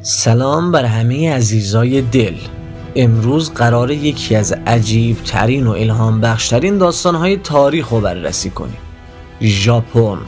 سلام بر همه عزیزای دل. امروز قراره یکی از عجیب ترین و الهام بخشترین داستانهای تاریخ رو بررسی کنیم. ژاپن،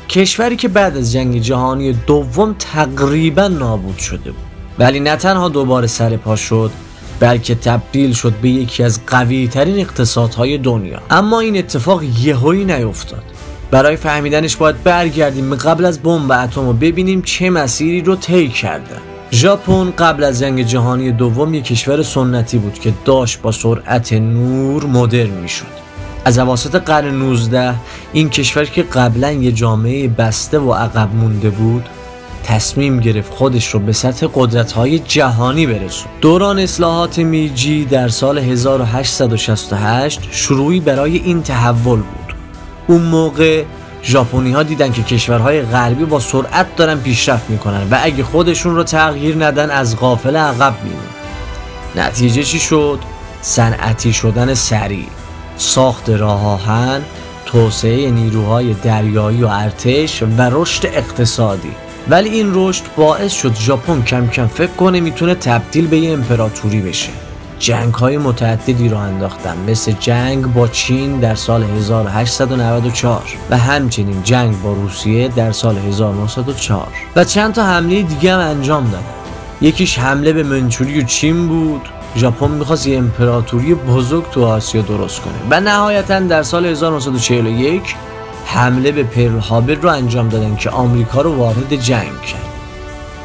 کشوری که بعد از جنگ جهانی دوم تقریبا نابود شده بود، ولی نه تنها دوباره سر پا شد، بلکه تبدیل شد به یکی از قوی ترین اقتصادهای دنیا. اما این اتفاق یهویی نیفتاد. برای فهمیدنش باید برگردیم به قبل از بمب اتم و ببینیم چه مسیری رو طی کرده. ژاپن قبل از جنگ جهانی دوم یک کشور سنتی بود که داشت با سرعت نور مدرن میشد. از اواسط قرن 19 این کشور که قبلا یه جامعه بسته و عقب مونده بود تصمیم گرفت خودش رو به سطح قدرت‌های جهانی برسونه. دوران اصلاحات میجی در سال 1868 شروعی برای این تحول بود. اون موقع ژاپنی‌ها دیدن که کشورهای غربی با سرعت دارن پیشرفت میکنن و اگه خودشون رو تغییر ندن از قافله عقب میمونن. نتیجه چی شد؟ صنعتی شدن سریع، ساخت راه آهن، توسعه نیروهای دریایی و ارتش و رشد اقتصادی. ولی این رشد باعث شد ژاپن کم کم فکر کنه میتونه تبدیل به یه امپراتوری بشه. جنگ‌های متعددی رو انداختن، مثل جنگ با چین در سال 1894 و همچنین جنگ با روسیه در سال 1904 و چند تا حمله دیگه هم انجام دادن. یکیش حمله به منچوری و چین بود. ژاپن می‌خواست یه امپراتوری بزرگ تو آسیا درست کنه و نهایتاً در سال 1941 حمله به پرل هاربر رو انجام دادن که آمریکا رو وارد جنگ کرد.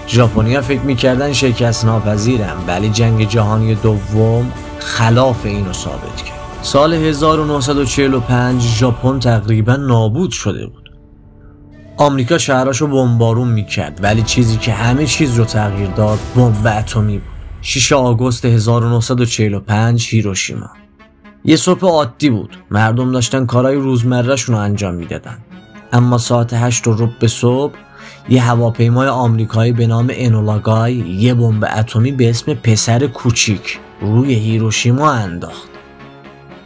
ژاپنی‌ها فکر می‌کردن شکست ناپذیرن، ولی جنگ جهانی دوم خلاف اینو ثابت کرد. سال 1945 ژاپن تقریبا نابود شده بود. آمریکا شهراشو بمبارون می‌کرد، ولی چیزی که همه چیز رو تغییر داد بمب اتمی بود. 6 آگوست 1945 هیروشیما. یه صبح عادی بود، مردم داشتن کارهای روزمره‌شون رو انجام میدادن. اما ساعت 8 صبح یه هواپیمای آمریکایی به نام انولاگای یه بمب اتمی به اسم پسر کوچیک روی هیروشیما انداخت.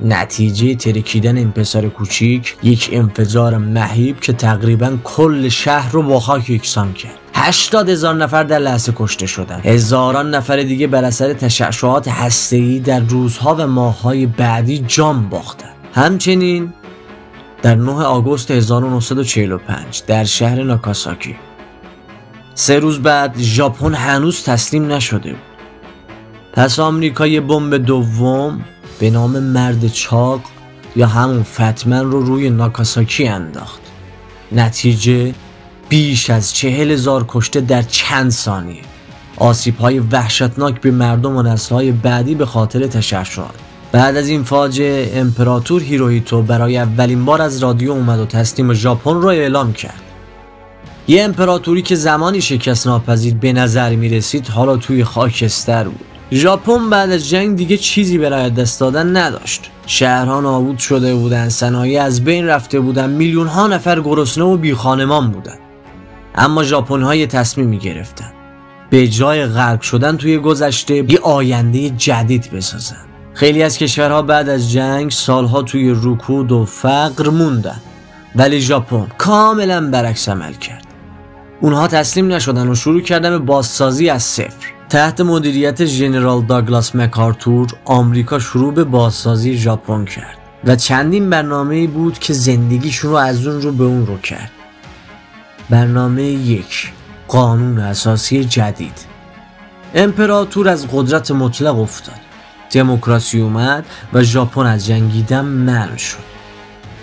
نتیجه ترکیدن این پسر کوچیک یک انفجار مهیب که تقریبا کل شهر رو با خاک یکسان کرد. 80,000 نفر در لحظه کشته شدند. هزاران نفر دیگه بر اثر تشعشعات هسته‌ای در روزها و ماه‌های بعدی جان باختند. همچنین در 9 آگوست 1945 در شهر ناکاساکی 3 روز بعد ژاپن هنوز تسلیم نشده بود. پس آمریکا یه بمب دوم به نام مرد چاق یا همون فتمن رو روی ناکاساکی انداخت. نتیجه بیش از 40,000 کشته در چند ثانیه. آسیب‌های وحشتناک به مردم و نسل‌های بعدی به خاطر تشعشعات. بعد از این فاجعه امپراتور هیروهیتو برای اولین بار از رادیو اومد و تسلیم ژاپن رو اعلام کرد. یه امپراتوری که زمانی شکست ناپذیر به نظر می رسید حالا توی خاکستر بود. ژاپن بعد از جنگ دیگه چیزی برای دست دادن نداشت. شهرها نابود شده بودن، صنایع از بین رفته بودن، میلیون‌ها نفر گرسنه و بی خانمان بودن. اما ژاپن‌ها یه تصمیمی گرفتن. به جای غرق شدن توی گذشته یه آینده جدید بسازن. خیلی از کشورها بعد از جنگ سالها توی رکود و فقر موندن، ولی ژاپن کاملا برعکس عمل کرد. اونها تسلیم نشدن و شروع کردن به بازسازی از صفر. تحت مدیریت ژنرال داگلاس مکارتور آمریکا شروع به بازسازی ژاپن کرد و چندین برنامه‌ای بود که زندگیشون رو از اون رو به اون رو کرد. برنامه 1: قانون اساسی جدید. امپراتور از قدرت مطلق افتاد. دموکراسی اومد و ژاپن از جنگیدن منع شد.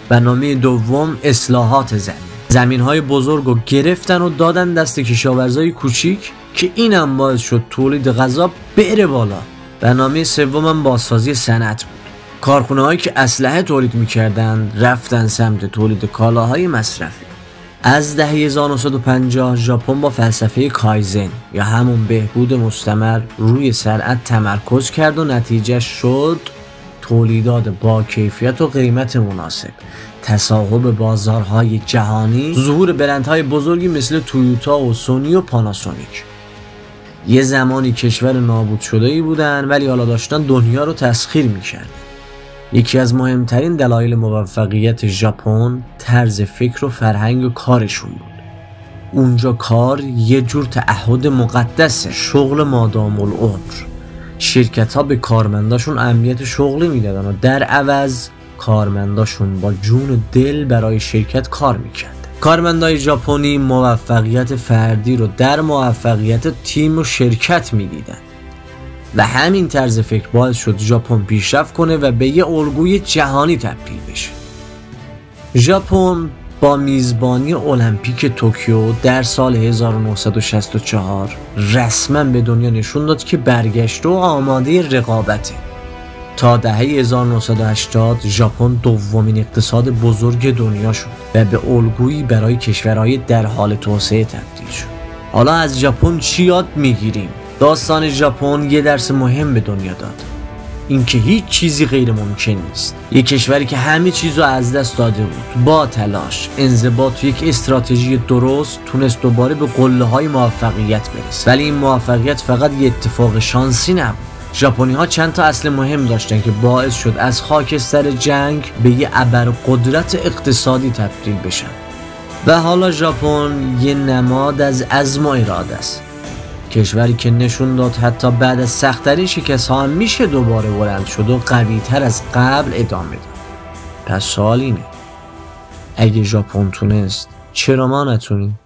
برنامه 2: اصلاحات زمین‌های بزرگ رو گرفتن و دادن دست کشاورزای کوچیک که اینم باعث شد تولید غذا بره بالا. برنامه 3: بازسازی صنعت بود. کارخونه‌هایی که اسلحه تولید می‌کردن رفتن سمت تولید کالاهای مصرفی. از دهه 1950 ژاپن با فلسفه کایزن یا همون بهبود مستمر روی صنعت تمرکز کرد و نتیجه شد تولیدات با کیفیت و قیمت مناسب، تصاحب بازارهای جهانی، ظهور برندهای بزرگی مثل تویوتا و سونی و پاناسونیک. یه زمانی کشور نابود شده‌ای بودن، ولی حالا داشتن دنیا رو تسخیر می‌کردن. یکی از مهمترین دلایل موفقیت ژاپن طرز فکر و فرهنگ و کارشون بود. اونجا کار یه جور تعهد مقدسه، شغل مادام العمر. شرکت ها به کارمنداشون اهمیت شغلی میدادن و در عوض کارمنداشون با جون و دل برای شرکت کار میکردن. کارمندای ژاپنی موفقیت فردی رو در موفقیت تیم و شرکت میدیدن و همین طرز فکر باعث شد ژاپن پیشرفت کنه و به یه الگوی جهانی تبدیل بشه. ژاپن با میزبانی المپیک توکیو در سال 1964 رسما به دنیا نشون داد که برگشته و آماده رقابته. تا دهه 1980 ژاپن دومین اقتصاد بزرگ دنیا شد و به الگویی برای کشورهای در حال توسعه تبدیل شد. حالا از ژاپن چی یاد میگیریم؟ داستان ژاپن یه درس مهم به دنیا داد، اینکه هیچ چیزی غیر ممکن نیست. یک کشوری که همه چیزو از دست داده بود، با تلاش، انضباط و یک استراتژی درست تونست دوباره به قله‌های موفقیت برسه. ولی این موفقیت فقط یه اتفاق شانسی نبود. ژاپنی‌ها چند تا اصل مهم داشتن که باعث شد از خاکستر جنگ به یه ابرقدرت اقتصادی تبدیل بشن. و حالا ژاپن یه نماد از عزم و اراده است. کشوری که نشون داد حتی بعد از سخت‌ترین شکست‌ها هم میشه دوباره بلند شد و قوی‌تر از قبل ادامه داد. پس سوال اینه، اگه ژاپن تونست، چرا ما نتونیم؟